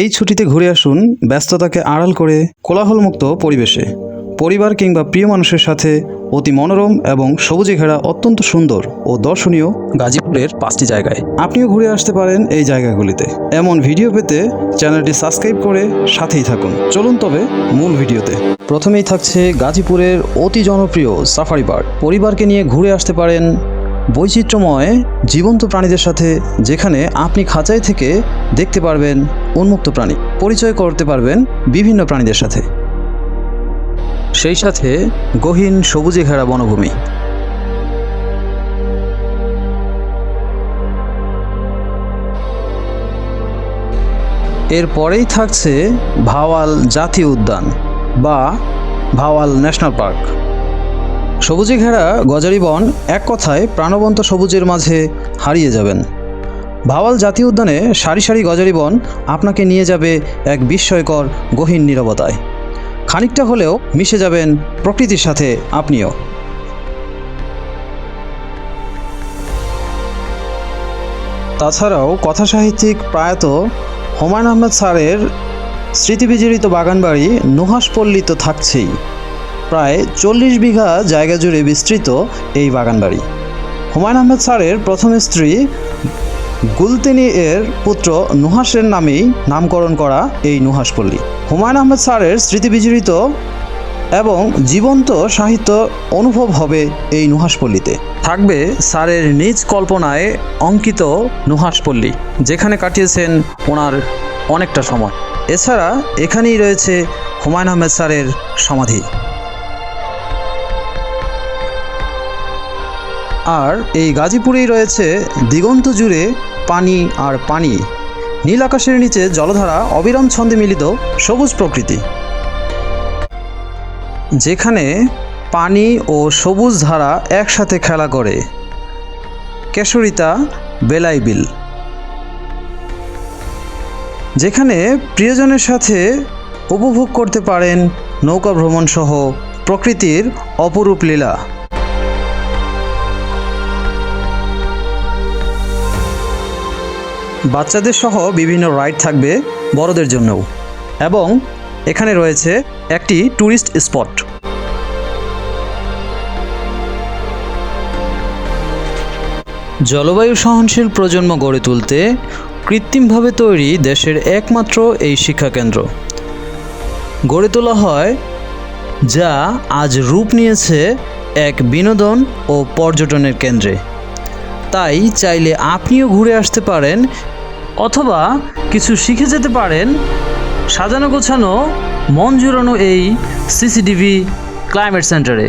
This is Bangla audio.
এই ছুটিতে ঘুরে আসুন ব্যস্ততাকে আড়াল করে কোলাহলমুক্ত পরিবেশে। পরিবার কিংবা প্রিয় মানুষের সাথে অতি মনোরম এবং সবুজে ঘেরা অত্যন্ত সুন্দর ও দর্শনীয় গাজীপুরের 5টি জায়গায় আপনিও ঘুরে আসতে পারেন এই জায়গাগুলিতে। এমন ভিডিও পেতে চ্যানেলটি সাবস্ক্রাইব করে সাথেই থাকুন। চলুন তবে মূল ভিডিওতে। প্রথমেই থাকছে গাজীপুরের অতি জনপ্রিয় সাফারি পার্ক। পরিবারকে নিয়ে ঘুরে আসতে পারেন বৈচিত্র্যময় জীবন্ত প্রাণীদের সাথে, যেখানে আপনি খাঁচায় থেকে দেখতে পারবেন উন্মুক্ত প্রাণী, পরিচয় করতে পারবেন বিভিন্ন প্রাণীদের সাথে, সেই সাথে গহীন সবুজে ঘেরা বনভূমি। এরপরেই থাকছে ভাওয়াল জাতীয় উদ্যান বা ভাওয়াল ন্যাশনাল পার্ক। সবুজে ঘেরা গজারি বন, এক কথায় প্রাণবন্ত সবুজের মাঝে হারিয়ে যাবেন। ভাওয়াল জাতীয় উদ্যানে সারি সারি গজারি বন আপনাকে নিয়ে যাবে এক বিস্ময়কর গহীন নীরবতায়। খানিকটা হলেও মিশে যাবেন প্রকৃতির সাথে আপনিও। তাছাড়াও কথাসাহিত্যিক প্রয়াত হুমায়ূন আহমেদ স্যারের স্মৃতিবিজড়িত বাগানবাড়ি নুহাশপল্লী তো থাকছেই। প্রায় 40 বিঘা জায়গা জুড়ে বিস্তৃত এই বাগানবাড়ি হুমায়ূন আহমেদ স্যারের প্রথম স্ত্রী গুলতেনি এর পুত্র নুহাশের নামেই নামকরণ করা এই নুহাশপল্লী। হুমায়ূন আহমেদ স্যারের স্মৃতিবিজড়িত এবং জীবন্ত সাহিত্য অনুভব হবে এই নুহাশপল্লীতে। থাকবে স্যারের নিজ কল্পনায় অঙ্কিত নুহাশপল্লী, যেখানে কাটিয়েছেন ওনার অনেকটা সময়। এছাড়া এখানেই রয়েছে হুমায়ূন আহমেদ স্যারের সমাধি। আর এই গাজীপুরেই রয়েছে দিগন্ত জুড়ে পানি আর পানি, নীল আকাশের নিচে জলধারা, অবিরাম ছন্দে মিলিত সবুজ প্রকৃতি, যেখানে পানি ও সবুজ ধারা একসাথে খেলা করে। কেশরিতা বেলাই বিল, যেখানে প্রিয়জনের সাথে উপভোগ করতে পারেন নৌকা ভ্রমণ সহ প্রকৃতির অপরূপ লীলা। বাচ্চাদের সহ বিভিন্ন রাইড থাকবে বড়দের জন্যও, এবং এখানে রয়েছে একটি ট্যুরিস্ট স্পট। জলবায়ু সহনশীল প্রজন্ম গড়ে তুলতে কৃত্রিমভাবে তৈরি দেশের একমাত্র এই শিক্ষাকেন্দ্র গড়ে তোলা হয়, যা আজ রূপ নিয়েছে এক বিনোদন ও পর্যটনের কেন্দ্রে। তাই চাইলে আপনিও ঘুরে আসতে পারেন, অথবা কিছু শিখে যেতে পারেন সাজানো গোছানো মন জুড়ানো এই সিসিডিভি ক্লাইমেট সেন্টারে।